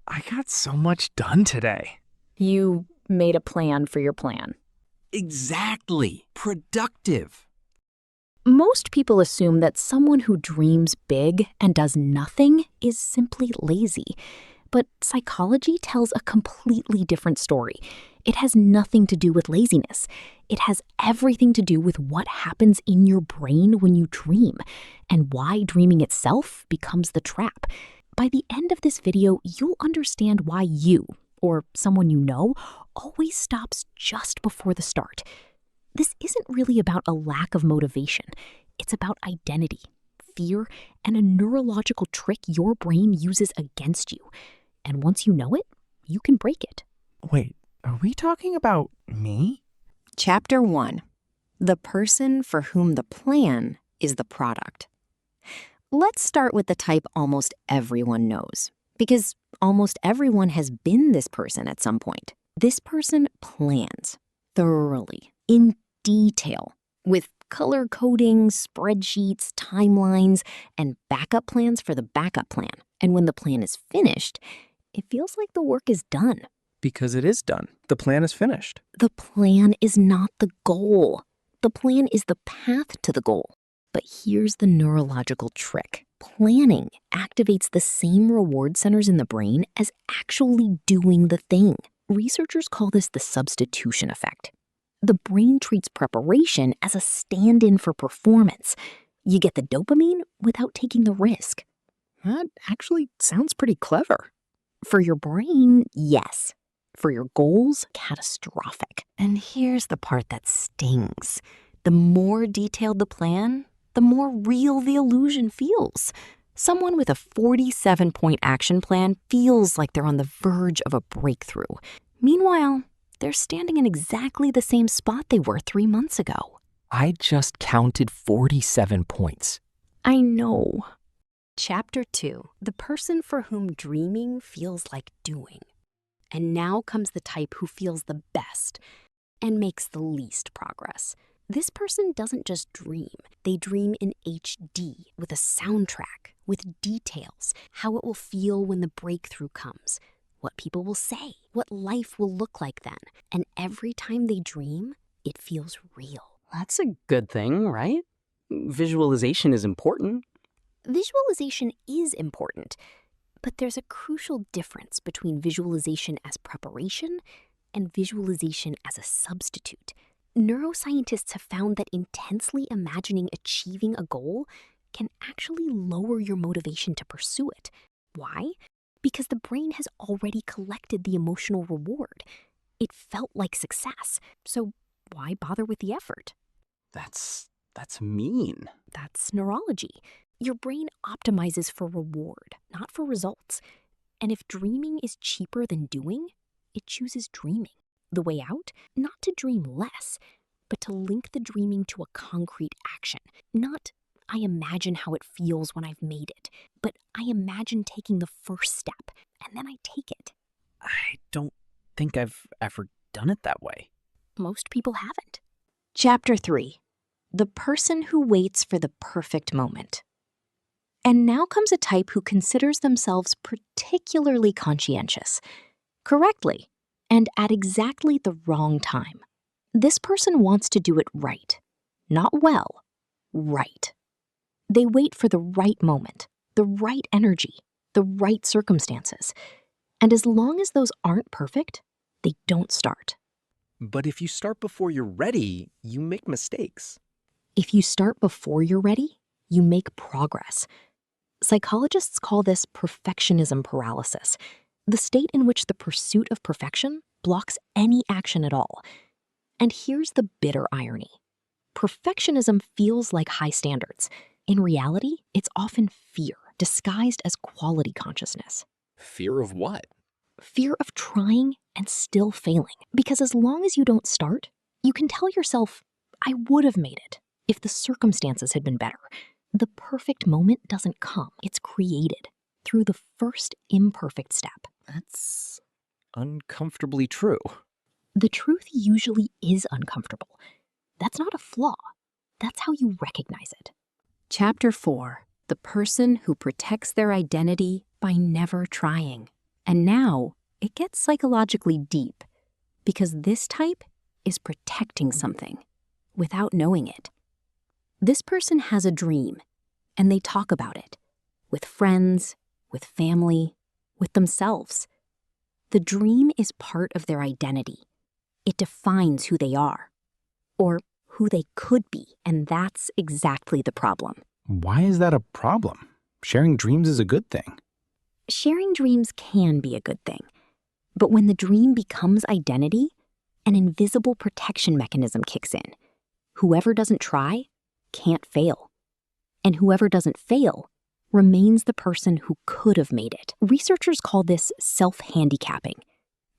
I got so much done today. You made a plan for your plan. Exactly. Productive. Most people assume that someone who dreams big and does nothing is simply lazy. But psychology tells a completely different story. It has nothing to do with laziness. It has everything to do with what happens in your brain when you dream, and why dreaming itself becomes the trap. By the end of this video, you'll understand why you, or someone you know, always stops just before the start. This isn't really about a lack of motivation. It's about identity, fear, and a neurological trick your brain uses against you. And once you know it, you can break it. Wait, are we talking about me? Chapter 1. The person for whom the plan is the product. Let's start with the type almost everyone knows, because almost everyone has been this person at some point. This person plans thoroughly, in detail, with color coding, spreadsheets, timelines, and backup plans for the backup plan. And when the plan is finished, it feels like the work is done. Because it is done. The plan is finished. The plan is not the goal. The plan is the path to the goal. But here's the neurological trick. Planning activates the same reward centers in the brain as actually doing the thing. Researchers call this the substitution effect. The brain treats preparation as a stand-in for performance. You get the dopamine without taking the risk. That actually sounds pretty clever. For your brain, yes. For your goals, catastrophic. And here's the part that stings. The more detailed the plan, the more real the illusion feels. Someone with a 47-point action plan feels like they're on the verge of a breakthrough. Meanwhile, they're standing in exactly the same spot they were 3 months ago. I just counted 47 points. I know. Chapter 2. The person for whom dreaming feels like doing. And now comes the type who feels the best and makes the least progress. This person doesn't just dream. They dream in HD with a soundtrack, with details, how it will feel when the breakthrough comes, what people will say, what life will look like then. And every time they dream, it feels real. That's a good thing, right? Visualization is important. Visualization is important, but there's a crucial difference between visualization as preparation and visualization as a substitute. Neuroscientists have found that intensely imagining achieving a goal can actually lower your motivation to pursue it. Why? Because the brain has already collected the emotional reward. It felt like success, so why bother with the effort? That's mean. That's neurology. Your brain optimizes for reward, not for results. And if dreaming is cheaper than doing, it chooses dreaming. The way out? Not to dream less, but to link the dreaming to a concrete action. Not, I imagine how it feels when I've made it, but I imagine taking the first step, and then I take it. I don't think I've ever done it that way. Most people haven't. Chapter 3. The person who waits for the perfect moment. And now comes a type who considers themselves particularly conscientious. Correctly, and at exactly the wrong time. This person wants to do it right. Not well, right. They wait for the right moment, the right energy, the right circumstances. And as long as those aren't perfect, they don't start. But if you start before you're ready, you make mistakes. If you start before you're ready, you make progress. Psychologists call this perfectionism paralysis, the state in which the pursuit of perfection blocks any action at all. And here's the bitter irony. Perfectionism feels like high standards. In reality, it's often fear, disguised as quality consciousness. Fear of what? Fear of trying and still failing. Because as long as you don't start, you can tell yourself, I would have made it if the circumstances had been better. The perfect moment doesn't come. It's created through the first imperfect step. That's uncomfortably true. The truth usually is uncomfortable. That's not a flaw. That's how you recognize it. Chapter 4. The person who protects their identity by never trying. And now it gets psychologically deep because this type is protecting something without knowing it. This person has a dream and they talk about it with friends, with family, with themselves. The dream is part of their identity. It defines who they are or who they could be, and that's exactly the problem. Why is that a problem? Sharing dreams is a good thing. Sharing dreams can be a good thing, but when the dream becomes identity, an invisible protection mechanism kicks in. Whoever doesn't try can't fail, and whoever doesn't fail remains the person who could have made it. Researchers call this self-handicapping,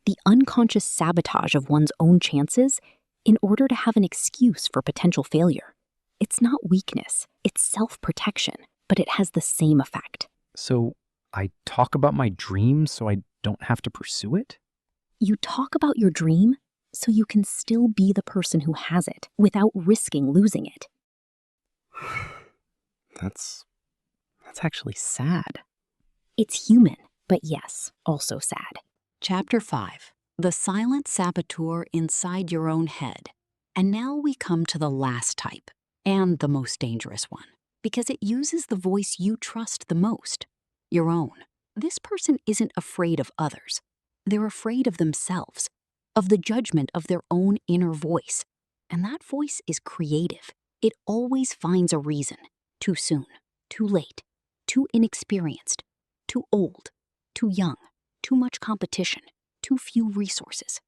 the unconscious sabotage of one's own chances in order to have an excuse for potential failure. It's not weakness, it's self-protection, but it has the same effect. So I talk about my dreams so I don't have to pursue it? You talk about your dream so you can still be the person who has it without risking losing it. That's actually sad. It's human, but yes, also sad. Chapter 5. The Silent Saboteur Inside Your Own Head. And now we come to the last type, and the most dangerous one, because it uses the voice you trust the most, your own. This person isn't afraid of others. They're afraid of themselves, of the judgment of their own inner voice. And that voice is creative. It always finds a reason. Too soon, too late, too inexperienced, too old, too young, too much competition, too few resources.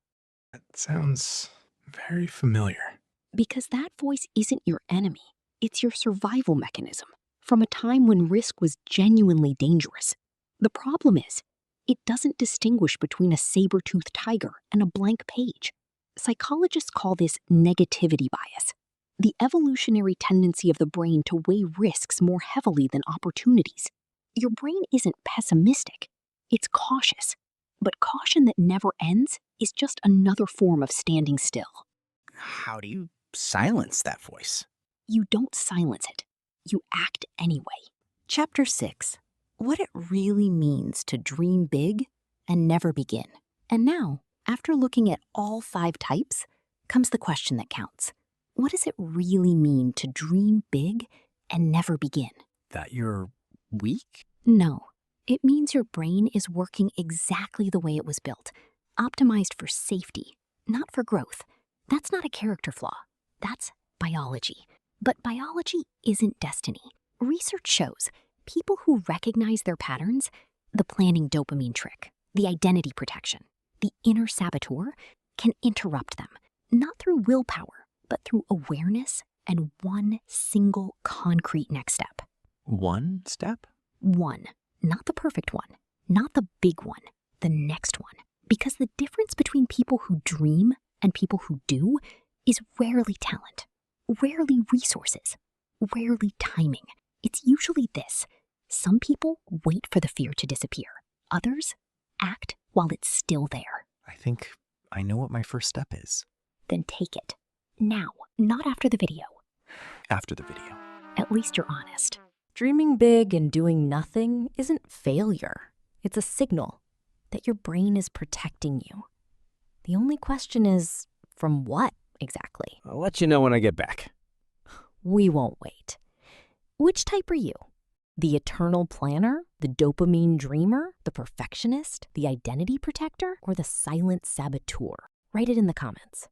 That sounds very familiar. Because that voice isn't your enemy. It's your survival mechanism from a time when risk was genuinely dangerous. The problem is, it doesn't distinguish between a saber-toothed tiger and a blank page. Psychologists call this negativity bias, the evolutionary tendency of the brain to weigh risks more heavily than opportunities. Your brain isn't pessimistic, it's cautious. But caution that never ends is just another form of standing still. How do you silence that voice? You don't silence it, you act anyway. Chapter 6. What it really means to dream big and never begin. And now, after looking at all 5 types, comes the question that counts. What does it really mean to dream big and never begin? That you're weak? No, it means your brain is working exactly the way it was built, optimized for safety, not for growth. That's not a character flaw. That's biology. But biology isn't destiny. Research shows people who recognize their patterns, the planning dopamine trick, the identity protection, the inner saboteur, can interrupt them, not through willpower, but through awareness and one single concrete next step. One step? One, not the perfect one, not the big one, the next one. Because the difference between people who dream and people who do is rarely talent, rarely resources, rarely timing. It's usually this. Some people wait for the fear to disappear. Others act while it's still there. I think I know what my first step is. Then take it. Now, not after the video. After the video. At least you're honest. Dreaming big and doing nothing isn't failure. It's a signal that your brain is protecting you. The only question is, from what exactly? I'll let you know when I get back. We won't wait. Which type are you? The eternal planner? The dopamine dreamer? The perfectionist? The identity protector? Or the silent saboteur? Write it in the comments.